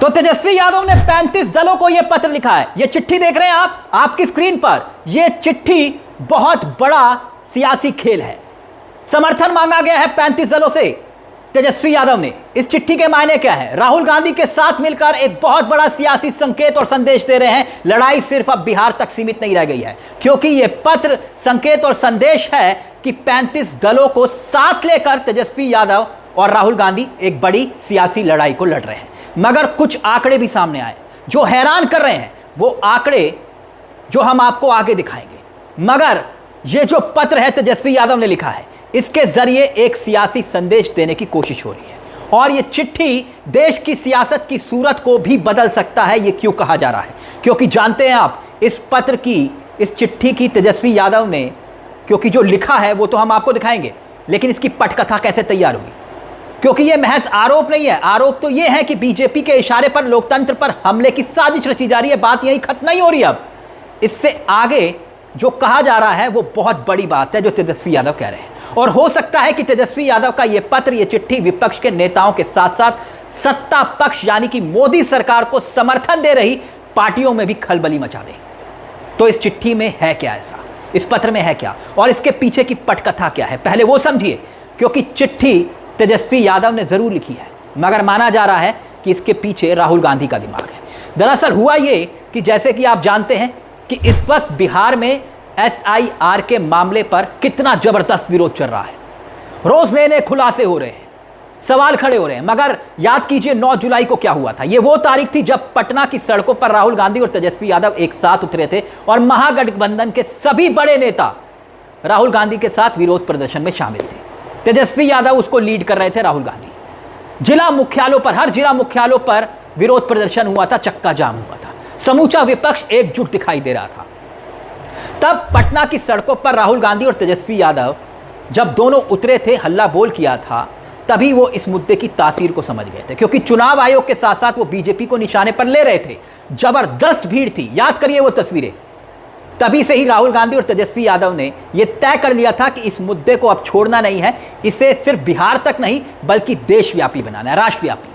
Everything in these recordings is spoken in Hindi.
तो तेजस्वी यादव ने 35 दलों को यह पत्र लिखा है। यह चिट्ठी देख रहे हैं आप आपकी स्क्रीन पर। यह चिट्ठी बहुत बड़ा सियासी खेल है। समर्थन मांगा गया है 35 दलों से तेजस्वी यादव ने। इस चिट्ठी के मायने क्या है? राहुल गांधी के साथ मिलकर एक बहुत बड़ा सियासी संकेत और संदेश दे रहे हैं। लड़ाई सिर्फ अब बिहार तक सीमित नहीं रह गई है, क्योंकि यह पत्र संकेत और संदेश है कि 35 दलों को साथ लेकर तेजस्वी यादव और राहुल गांधी एक बड़ी सियासी लड़ाई को लड़ रहे हैं। मगर कुछ आंकड़े भी सामने आए जो हैरान कर रहे हैं। वो आंकड़े जो हम आपको आगे दिखाएंगे। मगर यह जो पत्र है तेजस्वी यादव ने लिखा है, इसके जरिए एक सियासी संदेश देने की कोशिश हो रही है। और यह चिट्ठी देश की सियासत की सूरत को भी बदल सकता है। यह क्यों कहा जा रहा है? क्योंकि जानते हैं आप, इस पत्र की, इस चिट्ठी की तेजस्वी यादव ने, क्योंकि जो लिखा है वो तो हम आपको दिखाएंगे, लेकिन इसकी पटकथा कैसे तैयार हुई? क्योंकि यह महज आरोप नहीं है। आरोप तो यह है कि बीजेपी के इशारे पर लोकतंत्र पर हमले की साजिश रची जा रही है। बात यही खत्म नहीं हो रही। अब इससे आगे जो कहा जा रहा है वो बहुत बड़ी बात है जो तेजस्वी यादव कह रहे हैं। और हो सकता है कि तेजस्वी यादव का यह पत्र, यह चिट्ठी विपक्ष के नेताओं के साथ साथ सत्ता पक्ष यानी कि मोदी सरकार को समर्थन दे रही पार्टियों में भी खलबली मचा दे। तो इस चिट्ठी में है क्या ऐसा? इस पत्र में है क्या और इसके पीछे की पटकथा क्या है? पहले वो समझिए, क्योंकि चिट्ठी तेजस्वी यादव ने जरूर लिखी है, मगर माना जा रहा है कि इसके पीछे राहुल गांधी का दिमाग है। दरअसल हुआ ये कि जैसे कि आप जानते हैं कि इस वक्त बिहार में SIR के मामले पर कितना जबरदस्त विरोध चल रहा है। रोज नए नए खुलासे हो रहे हैं, सवाल खड़े हो रहे हैं। मगर याद कीजिए 9 जुलाई को क्या हुआ था। यह वो तारीख थी जब पटना की सड़कों पर राहुल गांधी और तेजस्वी यादव एक साथ उतरे थे और महागठबंधन के सभी बड़े नेता राहुल गांधी के साथ विरोध प्रदर्शन में शामिल थे। तेजस्वी यादव उसको लीड कर रहे थे। राहुल गांधी जिला मुख्यालयों पर, हर जिला मुख्यालयों पर विरोध प्रदर्शन हुआ था, चक्का जाम हुआ था। समूचा विपक्ष एकजुट दिखाई दे रहा था। तब पटना की सड़कों पर राहुल गांधी और तेजस्वी यादव जब दोनों उतरे थे, हल्ला बोल किया था, तभी वो इस मुद्दे की तासीर को समझ गए थे। क्योंकि चुनाव आयोग के साथ साथ वो बीजेपी को निशाने पर ले रहे थे। जबरदस्त भीड़ थी, याद करिए वो तस्वीरें। तभी से ही राहुल गांधी और तेजस्वी यादव ने यह तय कर लिया था कि इस मुद्दे को अब छोड़ना नहीं है, इसे सिर्फ बिहार तक नहीं बल्कि देशव्यापी बनाना है, राष्ट्रव्यापी।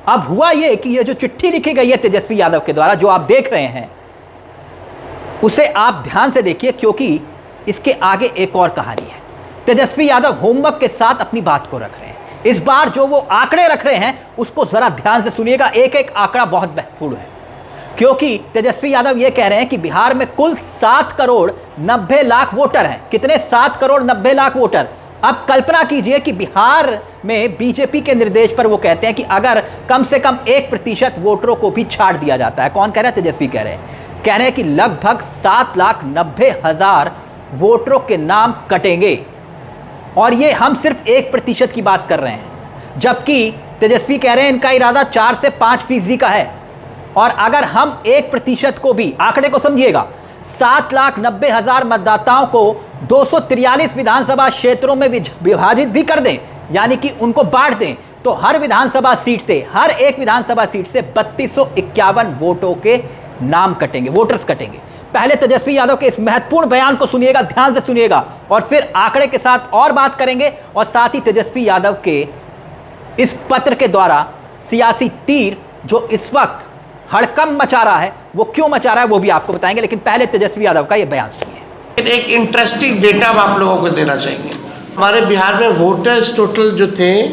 अब हुआ यह कि यह जो चिट्ठी लिखी गई है तेजस्वी यादव के द्वारा, जो आप देख रहे हैं, उसे आप ध्यान से देखिए, क्योंकि इसके आगे एक और कहानी है। तेजस्वी यादव होमवर्क के साथ अपनी बात को रख रहे हैं। इस बार जो वो आंकड़े रख रहे हैं उसको जरा ध्यान से सुनिएगा। एक एक आंकड़ा बहुत महत्वपूर्ण है, क्योंकि तेजस्वी यादव ये कह रहे हैं कि बिहार में कुल 7 करोड़ 90 लाख वोटर हैं। कितने? 7 करोड़ 90 लाख वोटर। अब कल्पना कीजिए कि बिहार में बीजेपी के निर्देश पर वो कहते हैं कि अगर कम से कम 1% वोटरों को भी छाड़ दिया जाता है। कौन कह रहा है? तेजस्वी कह रहे हैं कि लगभग 7,90,000 वोटरों के नाम कटेंगे। और ये हम सिर्फ 1% की बात कर रहे हैं, जबकि तेजस्वी कह रहे हैं इनका इरादा 4 से 5% का है। और अगर हम 1% को भी, आंकड़े को समझिएगा, 7,90,000 मतदाताओं को 243 विधानसभा क्षेत्रों में विभाजित भी कर दें, यानी कि उनको बांट दें, तो हर विधानसभा सीट से, हर एक विधानसभा सीट से 3251 वोटों के नाम कटेंगे, वोटर्स कटेंगे। पहले तेजस्वी यादव के इस महत्वपूर्ण बयान को सुनिएगा, ध्यान से सुनिएगा, और फिर आंकड़े के साथ और बात करेंगे। और साथ ही तेजस्वी यादव के इस पत्र के द्वारा सियासी तीर जो इस वक्त हड़कंप मचा रहा है, वो क्यों मचा रहा है वो भी आपको बताएंगे। लेकिन पहले तेजस्वी यादव का ये बयान सुनिए। एक इंटरेस्टिंग डेटा हम आप लोगों को देना चाहेंगे। हमारे बिहार में वोटर्स टोटल जो थे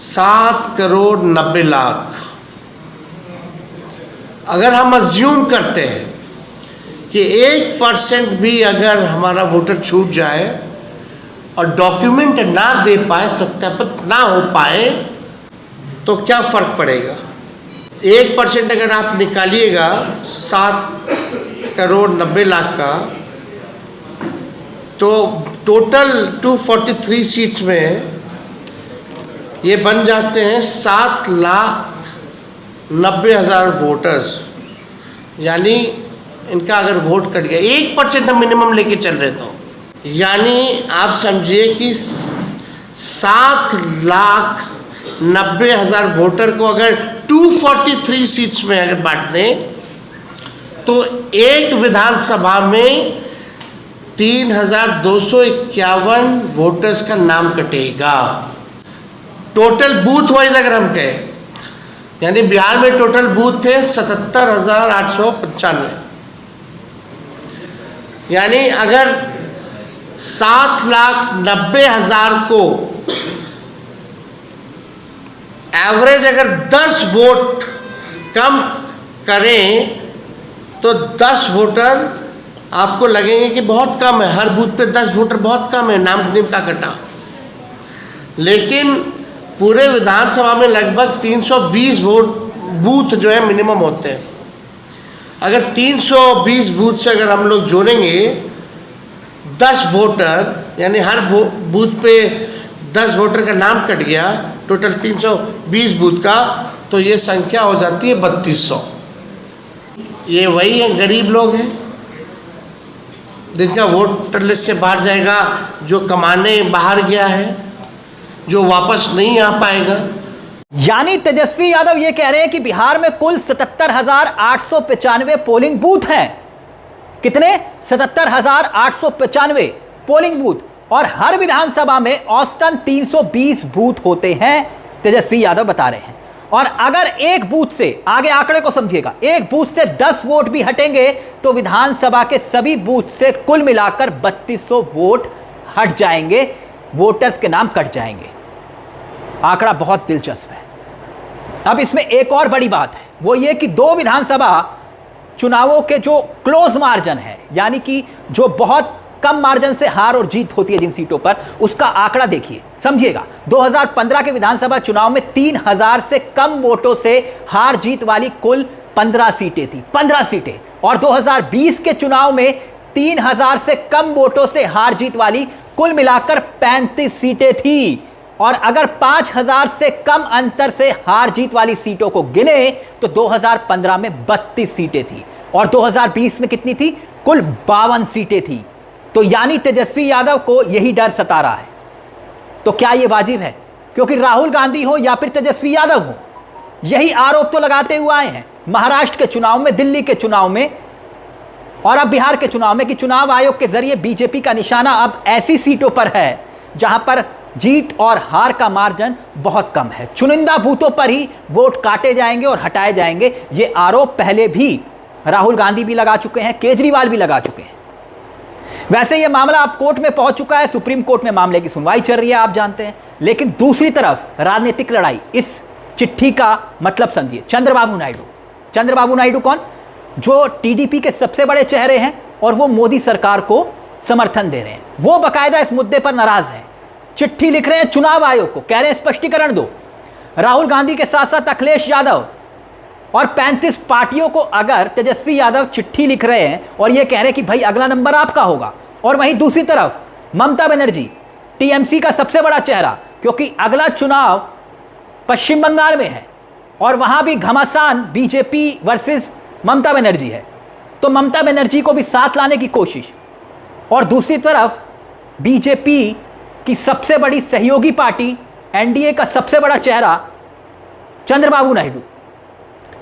7 करोड़ 90 लाख। अगर हम अज्यूम करते हैं कि 1% भी अगर हमारा वोटर छूट जाए और डॉक्यूमेंट ना दे पाए, सत्यापित ना हो पाए, तो क्या फर्क पड़ेगा? 1% अगर आप निकालिएगा 7 करोड़ 90 लाख का, तो टोटल 243 सीट्स में ये बन जाते हैं 7,90,000 वोटर्स। यानी इनका अगर वोट कट गया, 1% हम मिनिमम लेके चल रहे, तो यानी आप समझिए कि 7,90,000 वोटर को अगर 243 सीट्स में अगर बांट दें, तो एक विधानसभा में 3,251 वोटर्स का नाम कटेगा। टोटल बूथ वाइज अगर हम कहें यानी बिहार में टोटल बूथ थे 77,895। यानी अगर 7,90,000 को एवरेज अगर 10 वोट कम करें तो 10 वोटर आपको लगेंगे कि बहुत कम है, हर बूथ पे 10 वोटर बहुत कम है, नाम निम्न का कटा। लेकिन पूरे विधानसभा में लगभग 320 वोट बूथ जो है मिनिमम होते हैं। अगर 320 बूथ से अगर हम लोग जोड़ेंगे 10 वोटर, यानी हर बूथ पे 10 वोटर का नाम कट गया, टोटल 320 बूथ का, तो ये संख्या हो जाती है 3200। ये वही है गरीब लोग हैं जिनका वोटर लिस्ट से बाहर जाएगा, जो कमाने बाहर गया है, जो वापस नहीं आ पाएगा। यानी तेजस्वी यादव ये कह रहे हैं कि बिहार में कुल 77,895 पोलिंग बूथ हैं। कितने? 77,895 पोलिंग बूथ, और हर विधानसभा में औसतन 320 बूथ होते हैं, तेजस्वी यादव बता रहे हैं। और अगर एक बूथ से, आगे आंकड़े को समझिएगा, एक बूथ से 10 वोट भी हटेंगे तो विधानसभा के सभी बूथ से कुल मिलाकर 3200 वोट हट जाएंगे, वोटर्स के नाम कट जाएंगे। आंकड़ा बहुत दिलचस्प है। अब इसमें एक और बड़ी बात है, वो ये कि 2 विधानसभा चुनावों के जो क्लोज मार्जिन है, यानी कि जो बहुत कम मार्जिन से हार और जीत होती है जिन सीटों पर, उसका आंकड़ा देखिए, समझिएगा। 2015 के विधानसभा चुनाव में 3000 से कम वोटों से हार जीत वाली कुल 15 सीटें थी, 15 सीटें। और 2020 के चुनाव में 3000 से कम वोटों से हार जीत वाली कुल मिलाकर 35 सीटें थी। और अगर 5000 से कम अंतर से हार जीत वाली सीटों को गिने तो 2015 में 32 सीटें थी, और 2020 में कितनी थी? कुल 52 सीटें थी। तो यानी तेजस्वी यादव को यही डर सता रहा है। तो क्या यह वाजिब है? क्योंकि राहुल गांधी हो या फिर तेजस्वी यादव हो, यही आरोप तो लगाते हुए आए हैं महाराष्ट्र के चुनाव में, दिल्ली के चुनाव में, और अब बिहार के चुनाव में, कि चुनाव आयोग के जरिए बीजेपी का निशाना अब ऐसी सीटों पर है जहां पर जीत और हार का मार्जिन बहुत कम है। चुनिंदा बूथों पर ही वोट काटे जाएंगे और हटाए जाएंगे। ये आरोप पहले भी राहुल गांधी भी लगा चुके हैं, केजरीवाल भी लगा चुके हैं। वैसे ये मामला अब कोर्ट में पहुंच चुका है, सुप्रीम कोर्ट में मामले की सुनवाई चल रही है, आप जानते हैं। लेकिन दूसरी तरफ राजनीतिक लड़ाई, इस चिट्ठी का मतलब समझिए। चंद्रबाबू नायडू कौन? जो टीडीपी के सबसे बड़े चेहरे हैं और वो मोदी सरकार को समर्थन दे रहे हैं। वो बाकायदा इस मुद्दे पर नाराज हैं, चिट्ठी लिख रहे हैं चुनाव आयोग को, कह रहे हैं स्पष्टीकरण दो। राहुल गांधी के साथ साथ अखिलेश यादव और 35 पार्टियों को अगर तेजस्वी यादव चिट्ठी लिख रहे हैं और ये कह रहे हैं कि भाई अगला नंबर आपका होगा, और वहीं दूसरी तरफ ममता बनर्जी, टीएमसी का सबसे बड़ा चेहरा, क्योंकि अगला चुनाव पश्चिम बंगाल में है और वहां भी घमासान बीजेपी वर्सेस ममता बनर्जी है, तो ममता बनर्जी को भी साथ लाने की कोशिश। और दूसरी तरफ बीजेपी की सबसे बड़ी सहयोगी पार्टी, एनडीए का सबसे बड़ा चेहरा चंद्रबाबू नायडू।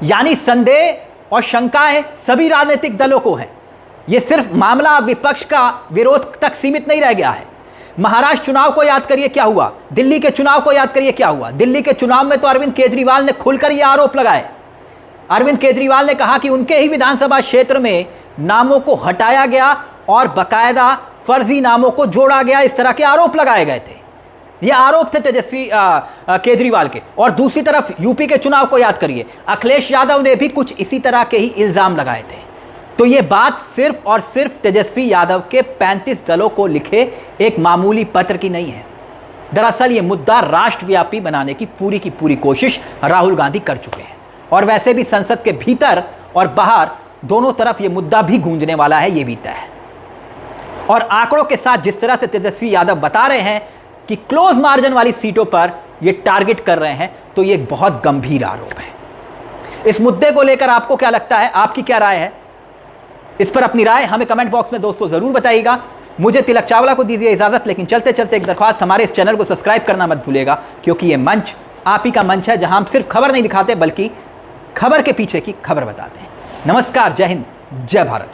यानी संदेह और शंकाएं सभी राजनीतिक दलों को हैं। यह सिर्फ मामला विपक्ष का विरोध तक सीमित नहीं रह गया है। महाराष्ट्र चुनाव को याद करिए क्या हुआ, दिल्ली के चुनाव को याद करिए क्या हुआ। दिल्ली के चुनाव में तो अरविंद केजरीवाल ने खुलकर यह आरोप लगाए। अरविंद केजरीवाल ने कहा कि उनके ही विधानसभा क्षेत्र में नामों को हटाया गया और बाकायदा फर्जी नामों को जोड़ा गया, इस तरह के आरोप लगाए गए थे। ये आरोप थे तेजस्वी केजरीवाल के। और दूसरी तरफ यूपी के चुनाव को याद करिए, अखिलेश यादव ने भी कुछ इसी तरह के ही इल्जाम लगाए थे। तो ये बात सिर्फ और सिर्फ तेजस्वी यादव के 35 दलों को लिखे एक मामूली पत्र की नहीं है। दरअसल ये मुद्दा राष्ट्रव्यापी बनाने की पूरी कोशिश राहुल गांधी कर चुके हैं, और वैसे भी संसद के भीतर और बाहर दोनों तरफ ये मुद्दा भी गूंजने वाला है, ये भी तय है। और आंकड़ों के साथ जिस तरह से तेजस्वी यादव बता रहे हैं कि क्लोज मार्जिन वाली सीटों पर ये टारगेट कर रहे हैं, तो ये एक बहुत गंभीर आरोप है। इस मुद्दे को लेकर आपको क्या लगता है, आपकी क्या राय है? इस पर अपनी राय हमें कमेंट बॉक्स में दोस्तों जरूर बताइएगा। मुझे तिलक चावला को दीजिए इजाजत, लेकिन चलते चलते एक दरख्वास्त, हमारे इस चैनल को सब्सक्राइब करना मत भूलिएगा, क्योंकि ये मंच आप ही का मंच है जहां हम सिर्फ खबर नहीं दिखाते बल्कि खबर के पीछे की खबर बताते हैं। नमस्कार, जय हिंद, जय भारत।